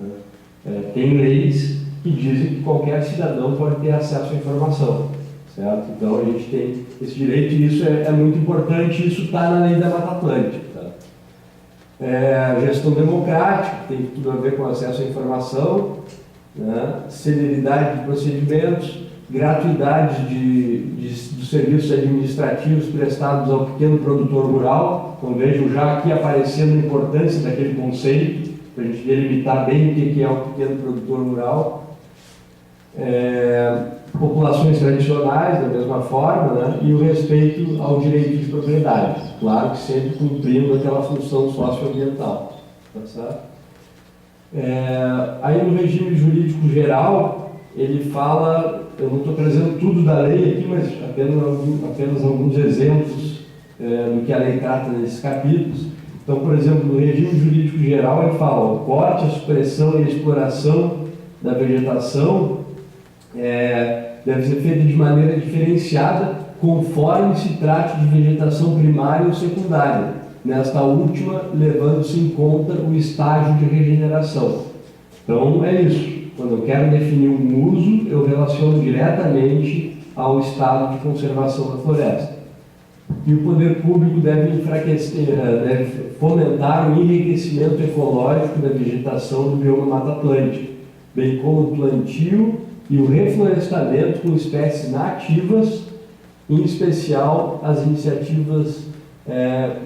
Né? Tem leis que dizem que qualquer cidadão pode ter acesso à informação, certo? Então a gente tem esse direito e isso é muito importante, isso está na lei da Mata Atlântica. Tá? Gestão democrática, tem tudo a ver com acesso à informação, né? Celeridade de procedimentos, gratuidade dos serviços administrativos prestados ao pequeno produtor rural. Então vejam já aqui aparecendo a importância daquele conceito, para a gente delimitar bem o que é o pequeno produtor rural. Populações tradicionais, da mesma forma, né? E o respeito ao direito de propriedade, claro que sempre cumprindo aquela função socioambiental. Tá certo? Aí no regime jurídico geral, ele fala, eu não estou trazendo tudo da lei aqui, mas apenas alguns exemplos do que a lei trata nesses capítulos. Então, por exemplo, no regime jurídico geral, ele fala: o corte, a supressão e a exploração da vegetação deve ser feita de maneira diferenciada, conforme se trate de vegetação primária ou secundária, nesta última levando-se em conta o estágio de regeneração. Então, é isso. Quando eu quero definir um uso, eu relaciono diretamente ao estado de conservação da floresta. E o poder público deve fomentar o enriquecimento ecológico da vegetação do bioma Mata Atlântica, bem como o plantio e o reflorestamento com espécies nativas, em especial as iniciativas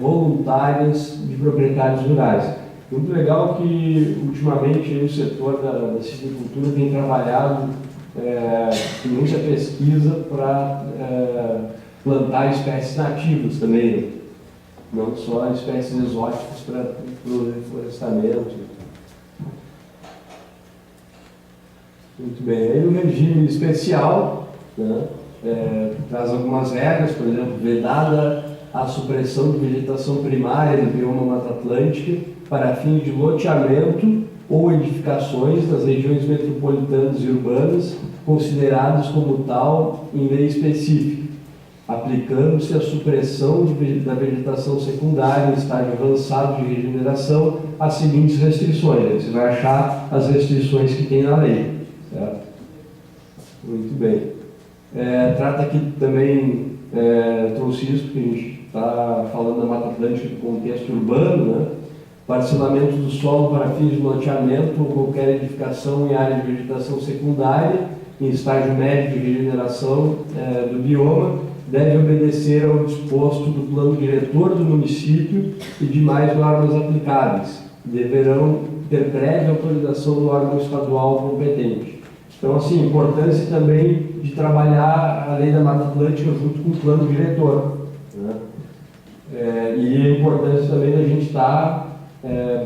voluntárias de proprietários rurais. Muito legal que, ultimamente, o setor da silvicultura tem trabalhado com muita pesquisa para plantar espécies nativas também, né? Não só espécies exóticas para o reflorestamento. Muito bem. Aí no regime especial, né, traz algumas regras, por exemplo, vedada a supressão de vegetação primária do bioma Mata Atlântica para fins de loteamento ou edificações nas regiões metropolitanas e urbanas, consideradas como tal em lei específica, aplicando-se a supressão da vegetação secundária em estágio avançado de regeneração as seguintes restrições. Você vai achar as restrições que tem na lei. Certo? Muito bem. Trata aqui também, trouxe isso porque a gente está falando da Mata Atlântica do contexto urbano, né? Parcelamento do solo para fins de loteamento ou qualquer edificação em área de vegetação secundária, em estágio médio de regeneração do bioma, deve obedecer ao disposto do plano diretor do município e demais normas aplicáveis. Deverão ter prévia autorização do órgão estadual competente. Então, assim, importância também de trabalhar a lei da Mata Atlântica junto com o plano diretor, né? E a importância também da gente estar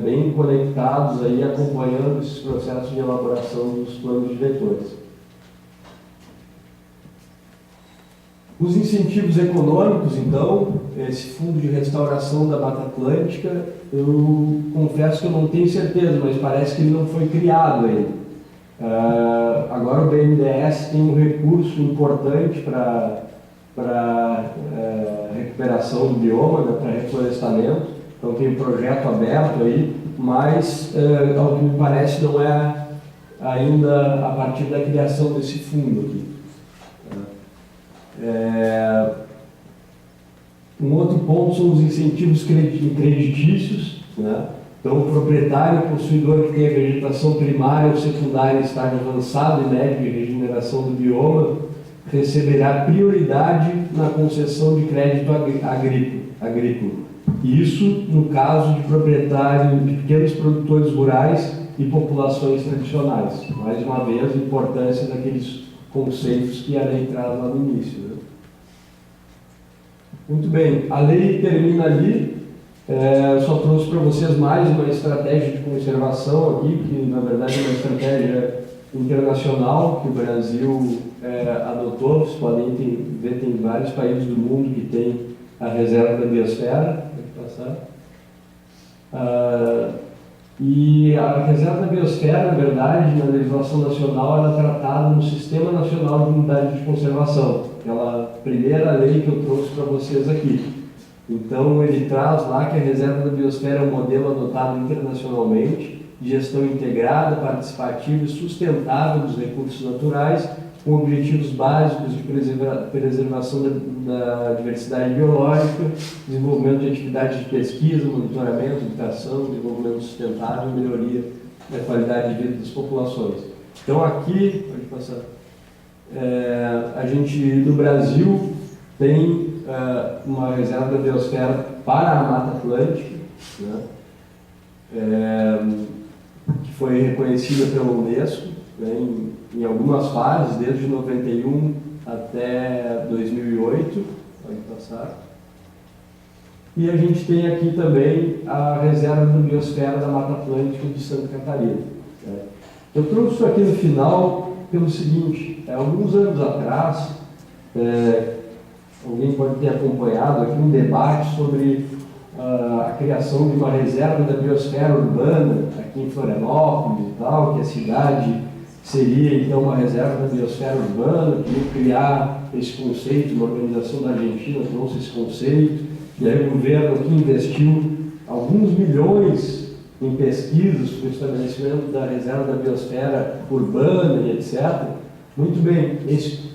bem conectados aí, acompanhando esses processos de elaboração dos planos diretores. Os incentivos econômicos, então, esse fundo de restauração da Mata Atlântica, eu confesso que eu não tenho certeza, mas parece que ele não foi criado ainda. Agora o BNDES tem um recurso importante para recuperação do bioma, né, para reflorestamento, então tem um projeto aberto aí, mas ao que me parece não é ainda a partir da criação desse fundo aqui. Um outro ponto são os incentivos creditícios, né? Então, o proprietário ou possuidor que tem a vegetação primária ou secundária em estágio avançado e médio de regeneração do bioma receberá prioridade na concessão de crédito agrícola. Isso no caso de proprietário de pequenos produtores rurais e populações tradicionais. Mais uma vez, a importância daqueles conceitos que a lei traz lá no início, né? Muito bem, a lei termina ali. Só trouxe para vocês mais uma estratégia de conservação aqui, que na verdade é uma estratégia internacional que o Brasil adotou. Vocês podem ver, tem vários países do mundo que tem a reserva da biosfera. E a reserva da biosfera, na verdade, na legislação nacional, ela é tratada no Sistema Nacional de Unidade de Conservação, aquela primeira lei que eu trouxe para vocês aqui. Então, ele traz lá que a reserva da biosfera é um modelo adotado internacionalmente de gestão integrada, participativa e sustentável dos recursos naturais, com objetivos básicos de preservação da diversidade biológica, desenvolvimento de atividades de pesquisa, monitoramento, educação, desenvolvimento sustentável e melhoria da qualidade de vida das populações. Então aqui, pode passar, a gente no Brasil tem uma reserva da biosfera para a Mata Atlântica, né, que foi reconhecida pela Unesco, né, em algumas fases, desde 91 até 2008, pode passar. E a gente tem aqui também a reserva da biosfera da Mata Atlântica de Santa Catarina. Né. Eu trouxe isso aqui no final pelo seguinte: alguns anos atrás, alguém pode ter acompanhado aqui um debate sobre a criação de uma reserva da biosfera urbana aqui em Florianópolis e tal, que a cidade seria então uma reserva da biosfera urbana, que ia criar esse conceito, uma organização da Argentina trouxe esse conceito, e aí o governo aqui investiu alguns milhões em pesquisas para o estabelecimento da reserva da biosfera urbana e etc. Muito bem,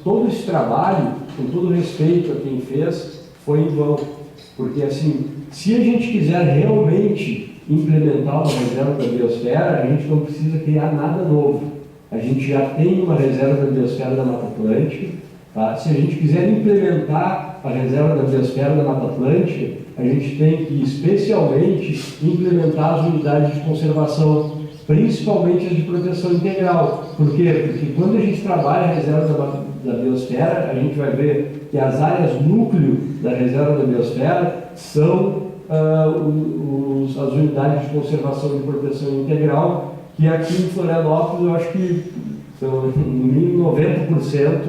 todo esse trabalho, com todo respeito a quem fez, foi em vão, porque assim, se a gente quiser realmente implementar uma reserva da biosfera, a gente não precisa criar nada novo. A gente já tem uma reserva da biosfera da Mata Atlântica. Tá? Se a gente quiser implementar a reserva da biosfera da Mata Atlântica, a gente tem que, especialmente, implementar as unidades de conservação, principalmente as de proteção integral. Por quê? Porque quando a gente trabalha a reserva da biosfera, a gente vai ver que as áreas núcleo da reserva da biosfera são as unidades de conservação e proteção integral, que aqui em Florianópolis eu acho que no mínimo 90%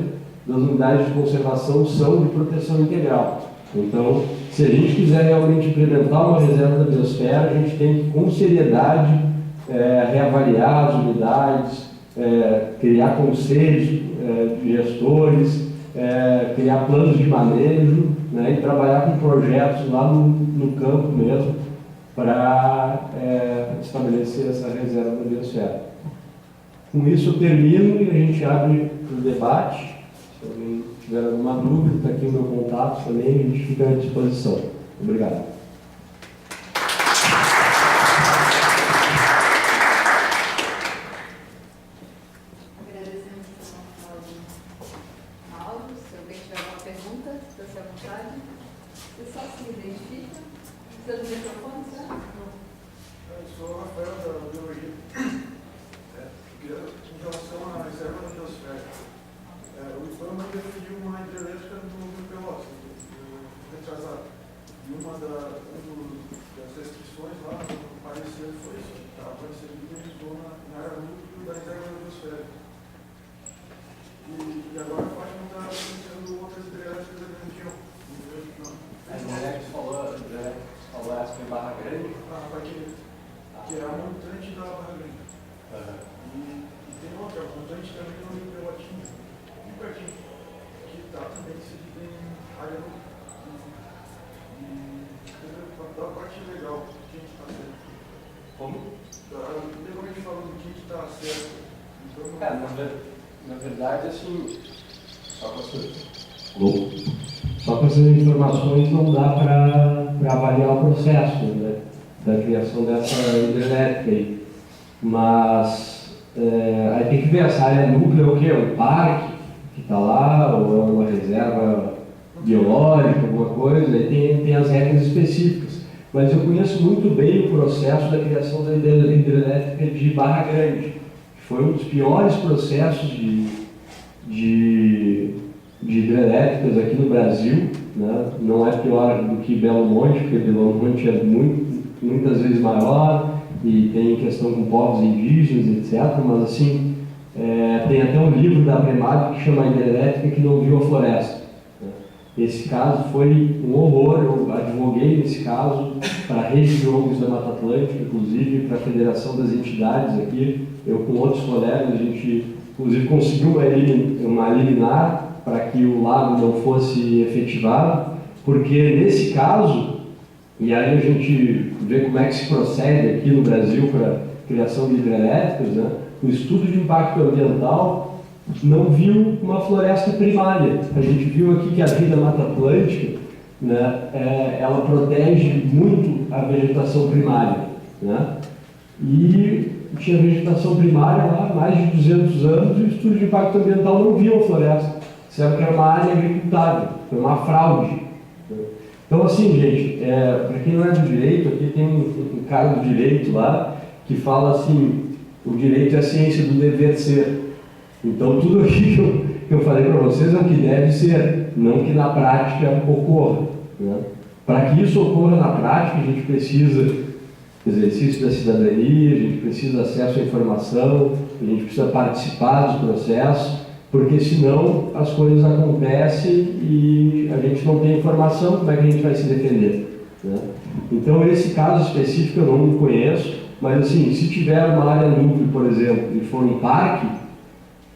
das unidades de conservação são de proteção integral. Então, se a gente quiser realmente implementar uma reserva da biosfera, a gente tem que, com seriedade, reavaliar as unidades, criar conselhos de gestores, criar planos de manejo, né, e trabalhar com projetos lá no campo mesmo para estabelecer essa reserva da biosfera. Com isso eu termino e a gente abre o debate. Se alguém tiver alguma dúvida, está aqui o meu contato também, a gente fica à disposição. Obrigado. Agradecemos a fala de Mauro. Se alguém tiver alguma pergunta, fique à vontade. Você só se identifica. Precisa do microfone, certo? Eu sou o Rafael da Biologia. Em relação à reserva da biosfera, o IBAMA definiu uma hidrelétrica do Pelotas, retrasado. E uma das restrições lá no parecer foi isso, que estava inserido em zona na área núcleo da reserva da biosfera. E agora a Fátima está pensando outras hidrelétricas da grande região. A hidrelétrica falou essa foi Barra Grande? Que é a montante da Barra Grande. E tem outra, a montante também no Rio Pelotinho, bem pertinho, que está também inserido em área núcleo. Da parte legal, o que está certo. Como? Legalmente falando, o que está certo. Então, na verdade, assim, só com essas informações não dá para avaliar o processo, né, da criação dessa hidrelétrica aí. Mas aí tem que ver, essa área núclea é o quê? É um parque que está lá, ou é uma reserva biológica, alguma coisa, aí tem as regras específicas. Mas eu conheço muito bem o processo da criação da hidrelétrica de Barra Grande, que foi um dos piores processos de hidrelétricas aqui no Brasil, né? Não é pior do que Belo Monte, porque Belo Monte é muitas vezes maior e tem questão com povos indígenas, etc. Mas assim, tem até um livro da Premab que chama Hidrelétrica que não viu a floresta. Esse caso foi um horror, eu advoguei nesse caso para a rede de ONGs da Mata Atlântica, inclusive para a Federação das Entidades aqui, eu com outros colegas, a gente inclusive conseguiu uma liminar para que o lago não fosse efetivado, porque nesse caso, e aí a gente vê como é que se procede aqui no Brasil criação de hidrelétricas, né, o estudo de impacto ambiental não viu uma floresta primária. A gente viu aqui que a vida Mata Atlântica, né, ela protege muito a vegetação primária, né, e tinha vegetação primária lá há mais de 200 anos e o estudo de impacto ambiental não viu a floresta. Disseram que era uma área agricultável, foi uma fraude. Então, assim, gente, para quem não é do direito, aqui tem um cara do direito lá que fala assim, o direito é a ciência do dever ser. Então, tudo aqui que eu falei para vocês é o que deve ser, não que na prática ocorra, né? Para que isso ocorra na prática, a gente precisa exercício da cidadania, a gente precisa acesso à informação, a gente precisa participar dos processos, porque senão as coisas acontecem e a gente não tem informação, como é que a gente vai se defender, né? Então, esse caso específico eu não conheço, mas assim, se tiver uma área núcleo, por exemplo, e for um parque,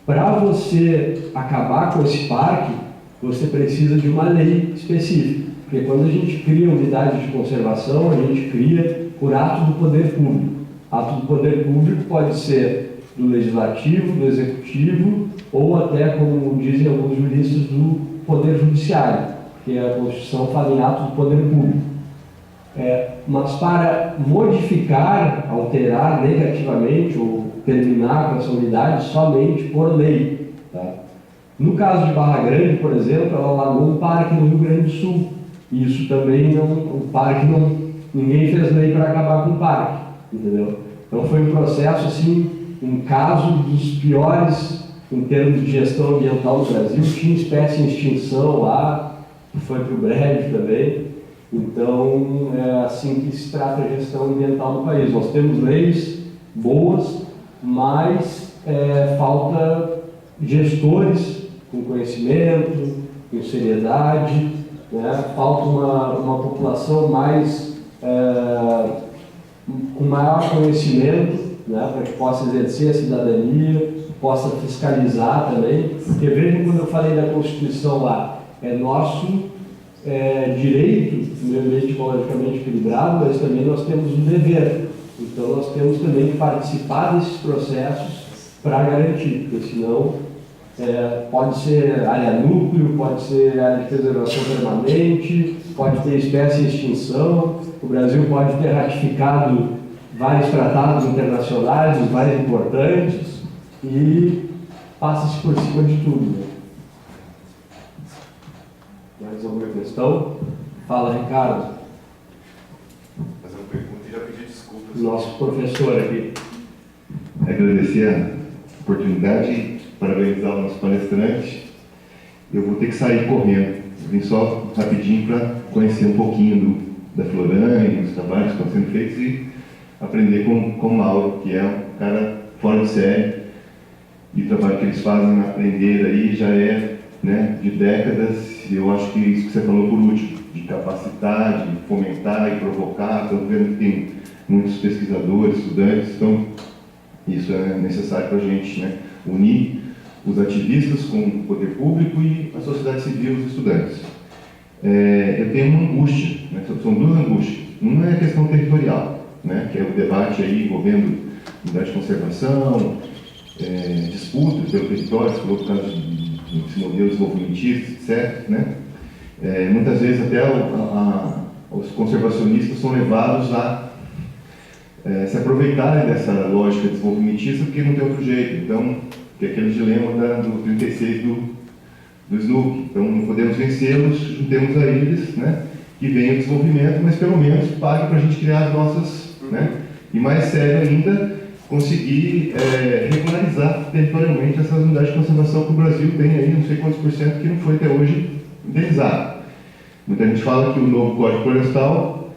para você acabar com esse parque, você precisa de uma lei específica, porque quando a gente cria unidade de conservação, a gente cria por ato do poder público. Ato do poder público pode ser do legislativo, do executivo, ou até, como dizem alguns juristas, do poder judiciário, porque a Constituição fala em ato do poder público. Mas para modificar, alterar negativamente ou terminar com essa unidade somente por lei, tá? No caso de Barra Grande, por exemplo, ela largou um parque no Rio Grande do Sul. Isso também não, o parque não, ninguém fez lei para acabar com o parque, entendeu? Então foi um processo assim, um caso dos piores em termos de gestão ambiental no Brasil. Tinha espécie em extinção lá, que foi para o breve também. Então é assim que se trata a gestão ambiental no país. Nós temos leis boas, mas falta gestores com conhecimento, com seriedade, né? Falta uma população mais com maior conhecimento, né? Para que possa exercer a cidadania, possa fiscalizar também. Porque vejam, quando eu falei da Constituição lá, é nosso direito, meio ambiente ecologicamente equilibrado, mas também nós temos um dever. Então nós temos também que participar desses processos para garantir, porque senão pode ser área núcleo, pode ser área de preservação permanente, pode ter espécie em extinção. O Brasil pode ter ratificado vários tratados internacionais, os mais importantes, e passa-se por cima de tudo, né? Mais alguma questão? Fala, Ricardo. Fazer uma pergunta e já pedir desculpas. Nosso professor aqui. Agradecer a oportunidade, parabenizar o nosso palestrante. Eu vou ter que sair correndo. Eu vim só rapidinho para conhecer um pouquinho da Florânia, dos trabalhos que estão sendo feitos e aprender com o Mauro, que é um cara fora de série. E o trabalho que eles fazem na Aprender aí já é, né, de décadas. E eu acho que isso que você falou por último, de capacitar, de fomentar e provocar. Estamos vendo que tem muitos pesquisadores, estudantes, então isso é necessário para a gente, né, unir os ativistas com o poder público e a sociedade civil, os estudantes. Eu tenho uma angústia, né, são duas angústias. Uma é a questão territorial, né, que é o debate aí envolvendo unidade de conservação, disputa pelo território, se falou por causa desse modelo desenvolvimentista, etc., né? Muitas vezes até os conservacionistas são levados a se aproveitarem dessa lógica desenvolvimentista porque não tem outro jeito. Então, que é aquele dilema do 36 do Snoopy. Então, não podemos vencê-los, juntemos a eles, né? Que venha o desenvolvimento, mas pelo menos pague para a gente criar as nossas, né? E mais sério ainda, conseguir regularizar territorialmente essas unidades de conservação que o Brasil tem aí, não sei quantos por cento, que não foi até hoje indenizado. Muita gente fala que o novo Código Florestal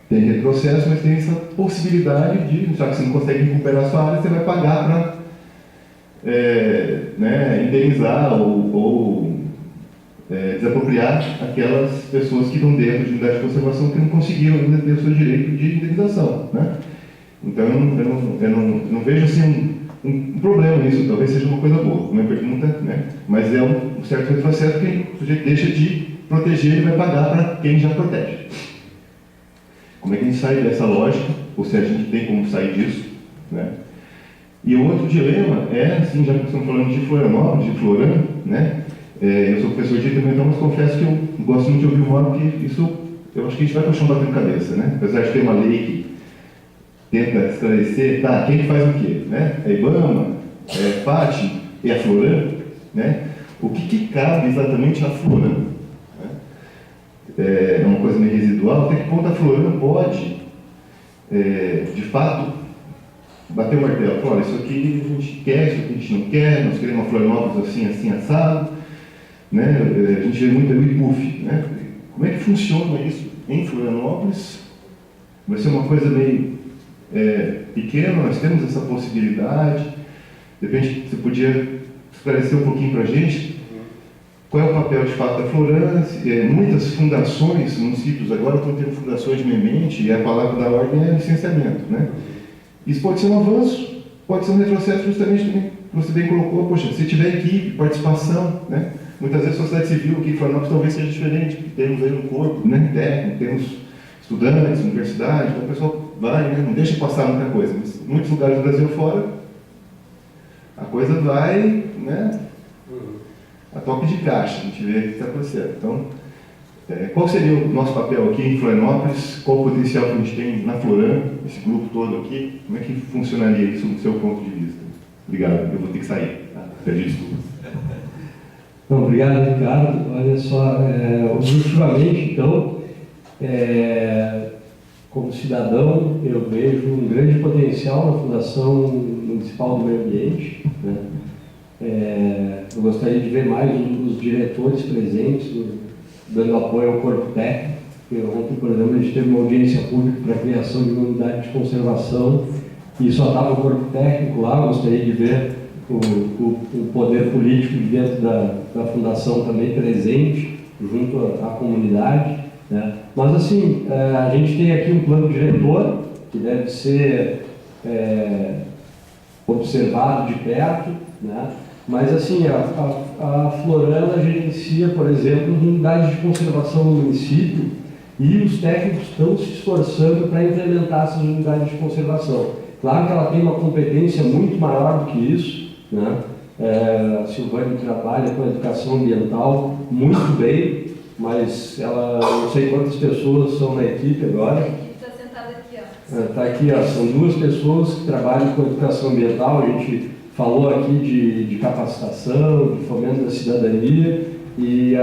tem retrocesso, mas tem essa possibilidade de, já que você não consegue recuperar a sua área, você vai pagar para né, indenizar ou desapropriar aquelas pessoas que estão dentro de unidade de conservação que não conseguiram ainda ter o seu direito de indenização, né? Então, eu não vejo assim um problema nisso, talvez seja uma coisa boa, minha pergunta, né? Mas é um certo retrocesso que o sujeito deixa de proteger e vai pagar para quem já protege. Como é que a gente sai dessa lógica, ou se a gente tem como sair disso, né? E o outro dilema é, assim, já que estamos falando de Florianópolis, de Florã, né? Eu sou professor de intervenção, mas confesso que eu gosto muito de ouvir o Mauro, porque isso, eu acho que a gente vai com o chão batendo cabeça, né? Apesar de ter uma lei que tenta esclarecer, tá, quem faz o quê, né? É IBAMA, é FAT, é a Florã, né? O que cabe exatamente à Florã? Né? É uma coisa meio residual, até que ponto a Florã pode, de fato, bater o martelo, falar, olha, isso aqui a gente quer, isso aqui a gente não quer, nós queremos uma Florianópolis assim, assim, assado, né? A gente vê muito o IPUF, né? Como é que funciona isso em Florianópolis? Vai ser uma coisa meio pequena, nós temos essa possibilidade, de repente você podia esclarecer um pouquinho para a gente qual é o papel de fato da Florã. Muitas fundações, municípios agora estão tendo fundações de memente, e a palavra da ordem é licenciamento, né? Isso pode ser um avanço, pode ser um retrocesso, justamente também, você bem colocou, poxa, se tiver equipe, participação, né? Muitas vezes a sociedade civil aqui em Florianópolis talvez seja diferente, porque temos aí um corpo, né, técnico, temos estudantes, universidade, então o pessoal vai, né, não deixa passar muita coisa, mas em muitos lugares do Brasil fora, a coisa vai, né, a toque de caixa, a gente vê o que está acontecendo. Então, qual seria o nosso papel aqui em Florianópolis? Qual o potencial que a gente tem na Florã, esse grupo todo aqui? Como é que funcionaria isso do seu ponto de vista? Obrigado, eu vou ter que sair. Tá? Perdi desculpas. Não, obrigado, Ricardo. Olha só, objetivamente, então, como cidadão, eu vejo um grande potencial na Fundação Municipal do Meio Ambiente, né? Eu gostaria de ver mais os diretores presentes, dando apoio ao corpo técnico. Ontem, por exemplo, a gente teve uma audiência pública para a criação de uma unidade de conservação e só estava o corpo técnico lá. Eu gostaria de ver o poder político dentro da fundação também presente, junto à comunidade, né? Mas, assim, a gente tem aqui um plano diretor que deve ser observado de perto, né? Mas, assim, a Florã gerencia, por exemplo, unidades de conservação no município e os técnicos estão se esforçando para implementar essas unidades de conservação. Claro que ela tem uma competência muito maior do que isso, né? A Silvânia trabalha com a educação ambiental muito bem, mas ela, não sei quantas pessoas são na equipe agora. A equipe está sentada aqui, ó. Está aqui, ó, são 2 pessoas que trabalham com educação ambiental. A gente falou aqui de capacitação, de fomento da cidadania, e